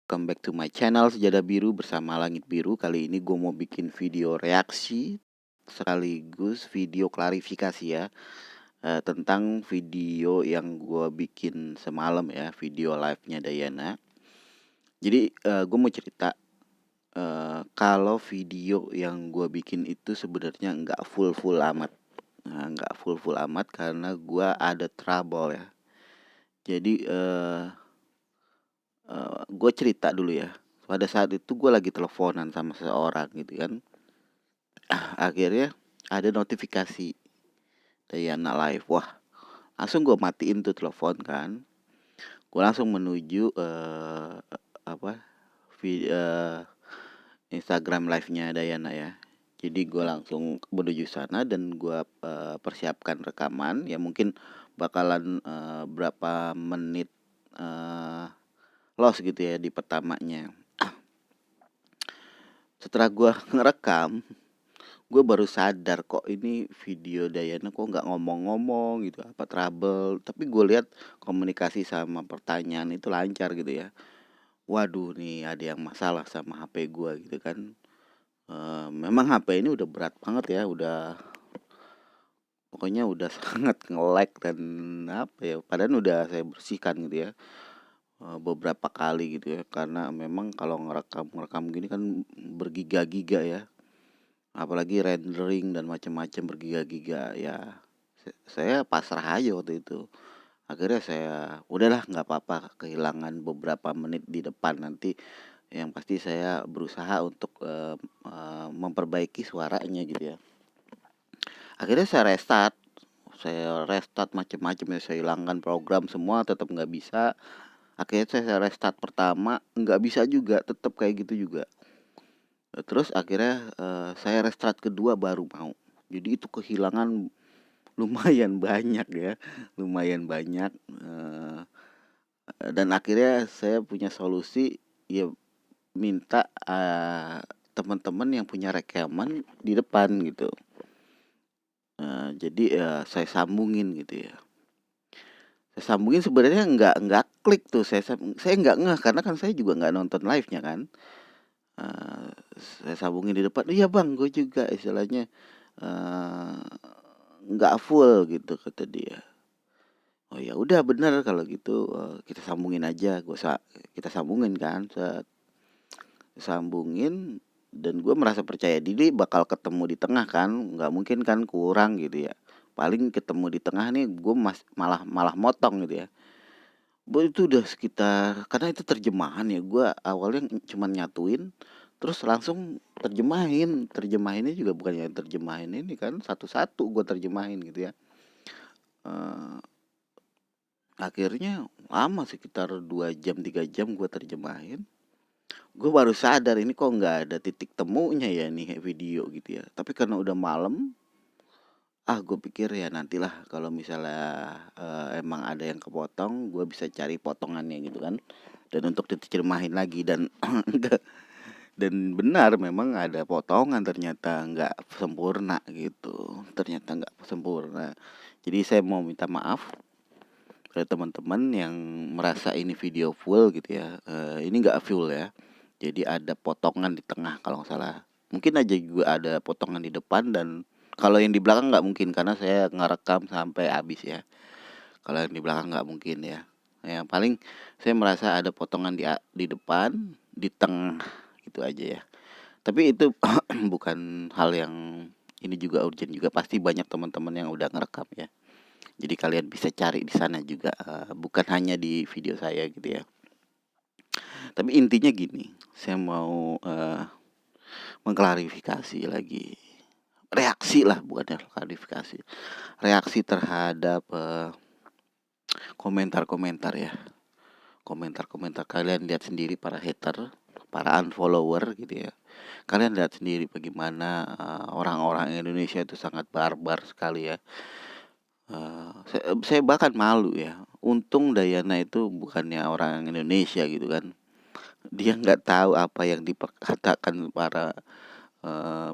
Welcome back to my channel Sejadah Biru bersama Langit Biru. Kali ini gue mau bikin video reaksi sekaligus video klarifikasi ya, tentang video yang gue bikin semalam ya, video live-nya Dayana. Jadi gue mau cerita kalau video yang gue bikin itu sebenarnya nggak full amat. Nggak full amat karena gue ada trouble ya. Jadi gue cerita dulu ya. Pada saat itu gue lagi teleponan sama seseorang gitu kan. Akhirnya ada notifikasi Dayana live. Wah, langsung gue matiin tuh telepon kan. Gue langsung menuju apa Instagram live-nya Dayana ya. Jadi gue langsung menuju sana dan gue persiapkan rekaman ya, mungkin bakalan berapa menit loss gitu ya di pertamanya. Setelah gue ngerekam, gue baru sadar kok ini video Dayana kok nggak ngomong-ngomong gitu, apa trouble. Tapi gue lihat komunikasi sama pertanyaan itu lancar gitu ya. Waduh, nih ada yang masalah sama HP gue gitu kan. Memang HP ini udah berat banget ya, pokoknya udah sangat nge-lag dan apa ya, padahal udah saya bersihkan gitu ya beberapa kali gitu ya, karena memang kalau ngerekam gini kan bergiga-giga ya, apalagi rendering dan macam-macam bergiga-giga ya. Saya pasrah aja waktu itu. Akhirnya saya udahlah, nggak apa-apa kehilangan beberapa menit di depan, nanti yang pasti saya berusaha untuk memperbaiki suaranya gitu ya. Akhirnya saya restart macam-macam ya, saya hilangkan program semua, tetap nggak bisa. Akhirnya saya restart pertama, nggak bisa juga, tetap kayak gitu juga. Terus akhirnya saya restart kedua baru mau. Jadi itu kehilangan lumayan banyak ya, lumayan banyak. Dan akhirnya saya punya solusi ya, minta teman-teman yang punya rekaman di depan gitu. Jadi saya sambungin gitu ya. Saya sambungin sebenarnya nggak klik tuh, saya nggak ngeh karena kan saya juga nggak nonton live-nya kan. Eee, saya sambungin di depan, "Iya Bang, gue juga," istilahnya, eee, "nggak full," gitu kata dia. Oh ya udah, bener kalau gitu, kita sambungin aja, kita sambungin kan, sambungin, dan gue merasa percaya diri bakal ketemu di tengah kan, nggak mungkin kan kurang gitu ya. Paling ketemu di tengah nih gue malah malah motong gitu ya. Itu udah sekitar, karena itu terjemahan ya, gue awalnya cuman nyatuin, terus langsung terjemahinnya juga bukan yang terjemahin ini kan, satu-satu gue terjemahin gitu ya. Eee, Akhirnya lama sekitar 2 jam, 3 jam gue terjemahin. Gue baru sadar ini kok nggak ada titik temunya ya nih video gitu ya. Tapi karena udah malam, gue pikir ya nantilah kalau misalnya emang ada yang kepotong, gue bisa cari potongannya gitu kan. Dan untuk diterjemahin lagi, dan enggak, dan benar memang ada potongan, ternyata nggak sempurna gitu. Ternyata nggak sempurna. Jadi saya mau minta maaf ke teman-teman yang merasa ini video full gitu ya. Ini nggak full ya. Jadi ada potongan di tengah kalau nggak salah. Mungkin aja juga ada potongan di depan, dan kalau yang di belakang nggak mungkin karena saya ngerekam sampai habis ya. Kalau yang di belakang nggak mungkin ya. Yang paling saya merasa ada potongan di depan, di tengah, gitu aja ya. Tapi itu bukan hal yang ini juga urgent juga, pasti banyak teman-teman yang udah ngerekam ya. Jadi kalian bisa cari di sana juga, bukan hanya di video saya gitu ya. Tapi intinya gini, saya mau mengklarifikasi lagi. Reaksi lah, bukan klarifikasi. Reaksi terhadap komentar-komentar ya. Komentar-komentar kalian lihat sendiri, para hater, para unfollower gitu ya. Kalian lihat sendiri bagaimana orang-orang Indonesia itu sangat barbar sekali ya. Saya bahkan malu ya. Untung Dayana itu bukannya orang Indonesia gitu kan. Dia nggak tahu apa yang diperkatakan para eh,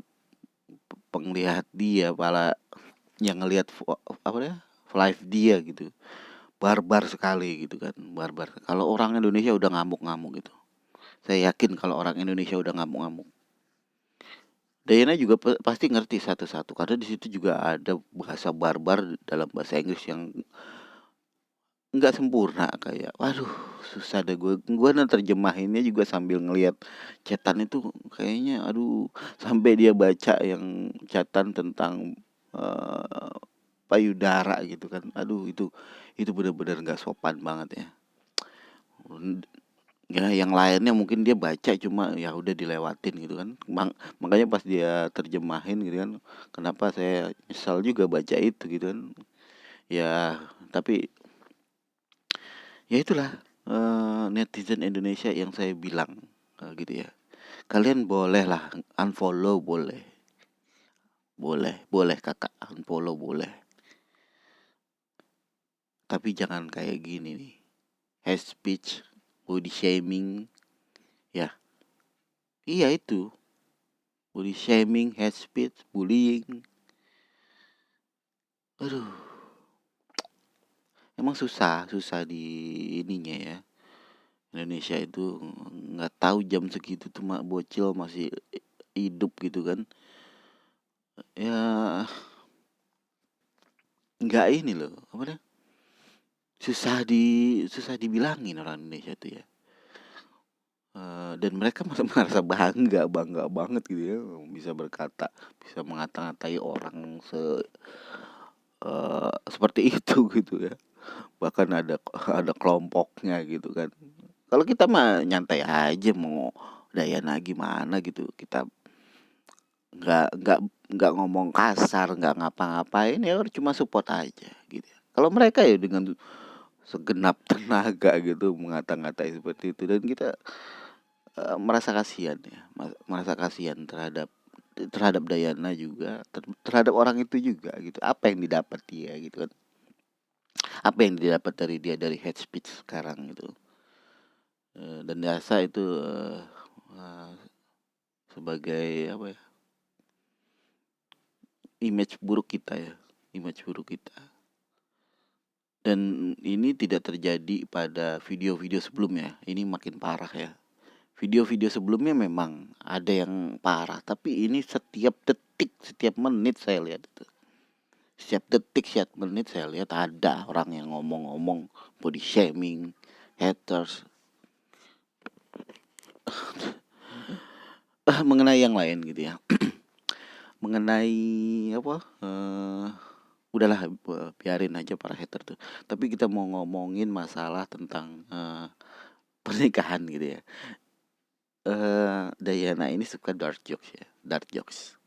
penglihat dia, para yang ngelihat apa ya, live dia gitu. Barbar sekali gitu kan, barbar. Kalau orang Indonesia udah ngamuk-ngamuk gitu. Saya yakin kalau orang Indonesia udah ngamuk-ngamuk. Diana juga pasti ngerti satu-satu karena di situ juga ada bahasa barbar dalam bahasa Inggris yang nggak sempurna kayak waduh susah deh gue terjemahinnya juga sambil ngelihat chatan itu kayaknya aduh sampai dia baca yang chatan tentang eh, payudara gitu kan aduh itu benar-benar nggak sopan banget ya. Ya yang lainnya mungkin dia baca cuma ya udah dilewatin gitu kan. Makanya pas dia terjemahin gitu kan, kenapa saya nyesal juga baca itu gitu kan. Ya, tapi ya itulah netizen Indonesia yang saya bilang gitu ya. Kalian boleh lah unfollow boleh. Boleh Kakak unfollow boleh. Tapi jangan kayak gini nih. Hate speech, body shaming, ya. Iya itu. Body shaming, hate speech, bullying. Aduh, emang susah di ininya ya. Indonesia itu nggak tahu jam segitu tuh mak bocil masih hidup gitu kan. Ya nggak ini loh, apa dah? Susah dibilangin orang Indonesia tuh ya. Dan mereka masih merasa bangga banget gitu ya, bisa berkata, bisa mengata-ngatai orang seperti itu gitu ya. Bahkan ada kelompoknya gitu kan. Kalau kita mah nyantai aja mau Dayana gimana gitu. Kita nggak nggak nggak ngomong kasar, nggak ngapa-ngapain ya cuma support aja gitu. Kalau mereka ya dengan segenap tenaga gitu mengata-ngatai seperti itu dan kita merasa kasihan ya, merasa kasihan terhadap Dayana juga, terhadap orang itu juga gitu. Apa yang didapat dia gitu kan? Apa yang didapat dari dia dari hate speech sekarang gitu. Dan rasa itu eh, sebagai apa ya? Image buruk kita ya, image buruk kita. Dan ini tidak terjadi pada video-video sebelumnya. Ini makin parah ya. Video-video sebelumnya memang ada yang parah, tapi ini setiap detik, setiap menit saya lihat itu. Setiap detik, setiap menit saya lihat ada orang yang ngomong-ngomong body shaming, haters. Mengenai yang lain gitu ya. Mengenai apa? Udahlah biarin aja para hater tuh. Tapi kita mau ngomongin masalah tentang pernikahan gitu ya. Dayana ini suka dark jokes ya, dark jokes.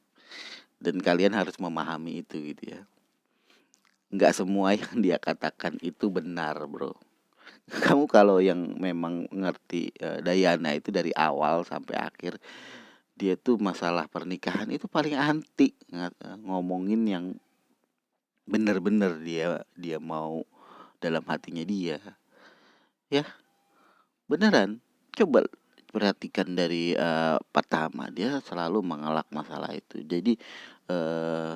Dan kalian harus memahami itu gitu ya. Nggak semua yang dia katakan itu benar, bro. Kamu kalau yang memang ngerti Dayana itu dari awal sampai akhir, dia tuh masalah pernikahan itu paling anti ngomongin yang bener-bener dia mau dalam hatinya dia. Ya, beneran. Coba perhatikan dari pertama dia selalu mengelak masalah itu. Jadi eh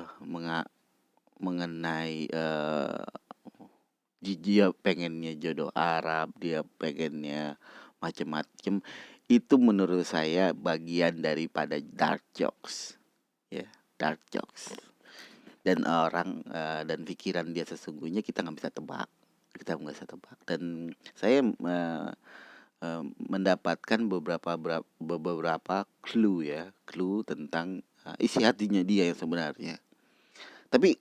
mengenai dia pengennya jodoh Arab, dia pengennya macem-macem. Itu menurut saya bagian daripada dark jokes, ya, dark jokes. Dan orang dan pikiran dia sesungguhnya kita nggak bisa tebak, kita nggak bisa tebak. Dan saya mendapatkan beberapa clue ya, clue tentang isi hatinya dia yang sebenarnya. Tapi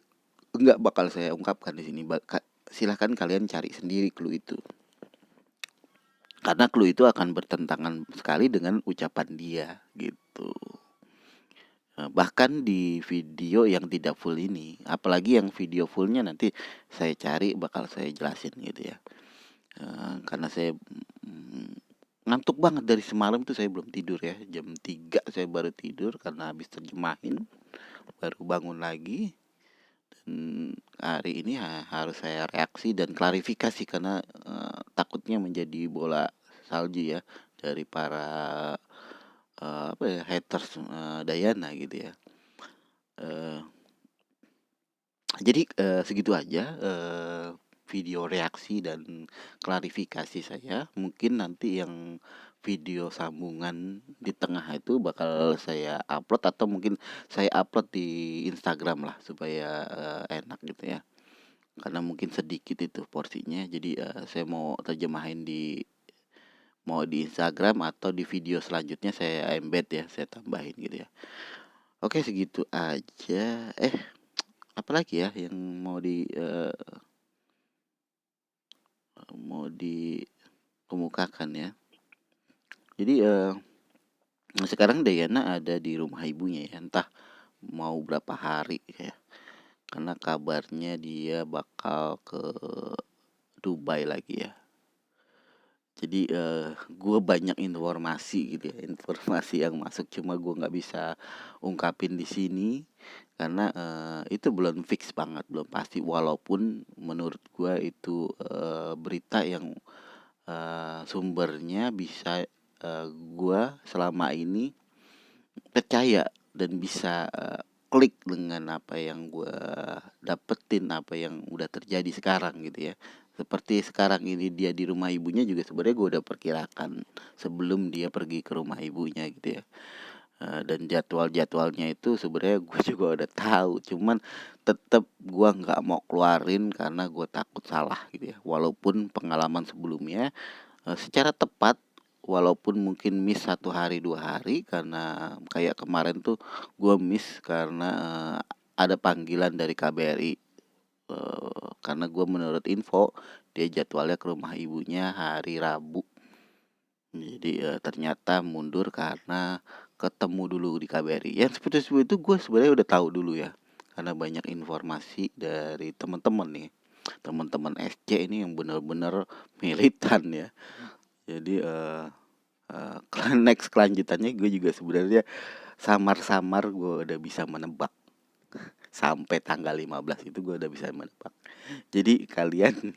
nggak bakal saya ungkapkan di sini. Silahkan kalian cari sendiri clue itu. Karena clue itu akan bertentangan sekali dengan ucapan dia gitu. Bahkan di video yang tidak full ini, apalagi yang video fullnya nanti saya cari bakal saya jelasin gitu ya. Karena saya ngantuk banget dari semalam tuh saya belum tidur ya. Jam 3 saya baru tidur karena habis terjemahin. Baru bangun lagi. Hari ini harus saya reaksi dan klarifikasi karena takutnya menjadi bola salju ya dari para apa ya haters Dayana gitu ya. Jadi segitu aja video reaksi dan klarifikasi saya. Mungkin nanti yang video sambungan di tengah itu bakal saya upload, atau mungkin saya upload di Instagram lah supaya enak gitu ya. Karena mungkin sedikit itu porsinya, jadi saya mau terjemahin mau di Instagram atau di video selanjutnya saya embed ya, saya tambahin gitu ya. Oke, segitu aja. Apalagi ya yang mau dikemukakan ya. Jadi sekarang Dayana ada di rumah ibunya ya, entah mau berapa hari ya. Karena kabarnya dia bakal ke Dubai lagi ya. Jadi gue banyak informasi gitu ya, informasi yang masuk, cuma gue nggak bisa ungkapin di sini karena itu belum fix banget, belum pasti. Walaupun menurut gue itu berita yang sumbernya bisa gue selama ini percaya dan bisa klik dengan apa yang gue dapetin, apa yang udah terjadi sekarang gitu ya. Seperti sekarang ini dia di rumah ibunya juga sebenarnya gue udah perkirakan sebelum dia pergi ke rumah ibunya gitu ya. Dan jadwalnya itu sebenarnya gue juga udah tahu, cuman tetap gue nggak mau keluarin karena gue takut salah gitu ya. Walaupun pengalaman sebelumnya secara tepat, walaupun mungkin miss 1 hari 2 hari, karena kayak kemarin tuh gue miss karena ada panggilan dari KBRI. Karena gue menurut info dia jadwalnya ke rumah ibunya hari Rabu, jadi ternyata mundur karena ketemu dulu di KBRI. Yang seperti itu gue sebenarnya udah tahu dulu ya, karena banyak informasi dari teman-teman nih, teman-teman SC ini yang benar-benar militan ya. Jadi next kelanjutannya gue juga sebenarnya samar-samar gue udah bisa menebak. Sampai tanggal 15 itu gue udah bisa menebak. Jadi kalian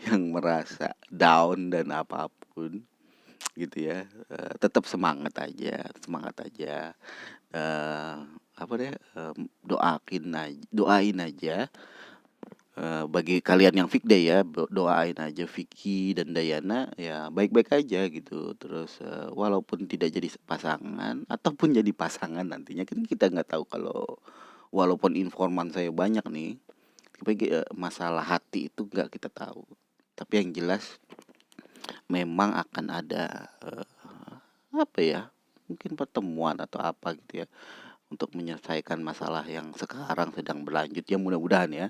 yang merasa down dan apapun gitu ya, tetap semangat aja, apa deh, doain aja. Bagi kalian yang Day ya, doain aja Vicky dan Dayana ya baik-baik aja gitu. Terus walaupun tidak jadi pasangan ataupun jadi pasangan nantinya, kan kita nggak tahu. Kalau walaupun informan saya banyak nih, tapi masalah hati itu nggak kita tahu. Tapi yang jelas memang akan ada apa ya, mungkin pertemuan atau apa gitu ya, untuk menyelesaikan masalah yang sekarang sedang berlanjut ya, mudah-mudahan ya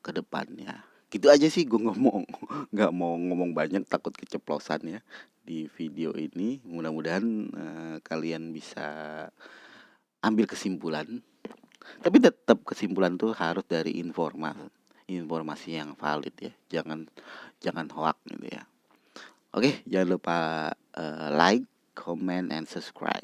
ke depannya. Gitu aja sih gue ngomong. Nggak mau ngomong banyak, takut keceplosan ya di video ini. Mudah-mudahan kalian bisa ambil kesimpulan. Tapi tetap kesimpulan tuh harus dari informasi yang valid ya. Jangan hoax gitu ya. Oke, jangan lupa like, comment, and subscribe.